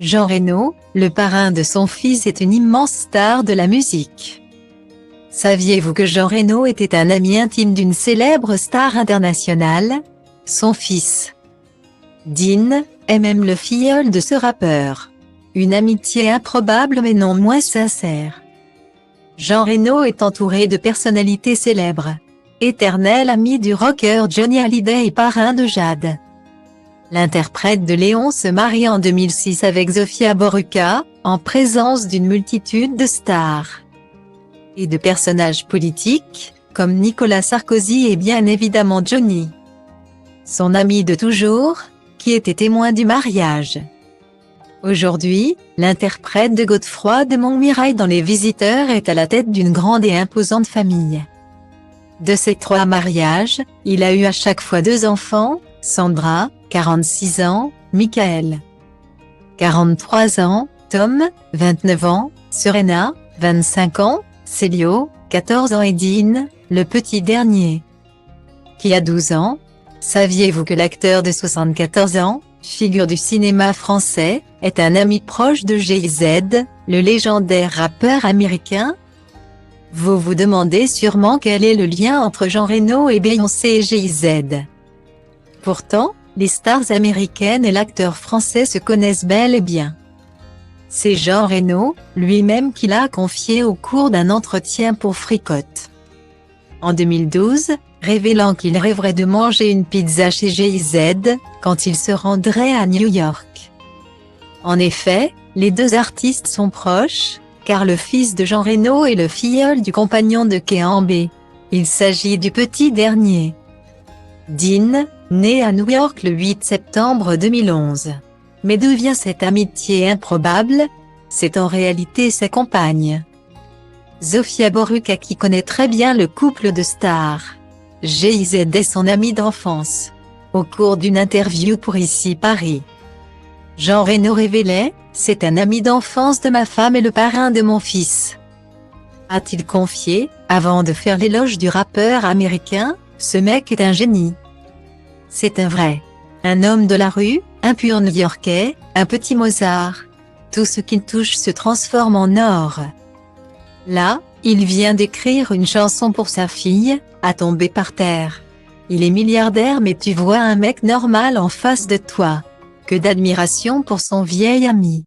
Jean Reno, le parrain de son fils, est une immense star de la musique. Saviez-vous que Jean Reno était un ami intime d'une célèbre star internationale? Son fils, Dean, est même le filleul de ce rappeur. Une amitié improbable mais non moins sincère. Jean Reno est entouré de personnalités célèbres. Éternel ami du rocker Johnny Hallyday et parrain de Jade. L'interprète de Léon se marie en 2006 avec Zofia Boruca, en présence d'une multitude de stars et de personnages politiques, comme Nicolas Sarkozy et bien évidemment Johnny, son ami de toujours, qui était témoin du mariage. Aujourd'hui, l'interprète de Godefroy de Montmirail dans Les Visiteurs est à la tête d'une grande et imposante famille. De ses 3 mariages, il a eu à chaque fois 2 enfants, Sandra, 46 ans, Michael, 43 ans, Tom, 29 ans, Serena, 25 ans, Célio, 14 ans et Dean, le petit dernier, qui a 12 ans. Saviez-vous que l'acteur de 74 ans, figure du cinéma français, est un ami proche de Jay-Z, le légendaire rappeur américain? Vous vous demandez sûrement quel est le lien entre Jean Reno et Beyoncé et Jay-Z. Pourtant, les stars américaines et l'acteur français se connaissent bel et bien. C'est Jean Reno, lui-même qui l'a confié au cours d'un entretien pour Fricotte. En 2012, révélant qu'il rêverait de manger une pizza chez Jay-Z, quand il se rendrait à New York. En effet, les 2 artistes sont proches, car le fils de Jean Reno est le filleul du compagnon de Keyambe. Il s'agit du petit dernier, Dean, né à New York le 8 septembre 2011. Mais d'où vient cette amitié improbable? C'est en réalité sa compagne, Zofia Boruca, qui connaît très bien le couple de stars. Jay-Z est son ami d'enfance. Au cours d'une interview pour Ici Paris, Jean Reno révélait « C'est un ami d'enfance de ma femme et le parrain de mon fils », a-t-il confié, avant de faire l'éloge du rappeur américain. Ce mec est un génie. C'est un vrai. Un homme de la rue, un pur New-Yorkais, un petit Mozart. Tout ce qu'il touche se transforme en or. Là, il vient d'écrire une chanson pour sa fille, à tomber par terre. Il est milliardaire mais tu vois un mec normal en face de toi. Que d'admiration pour son vieil ami.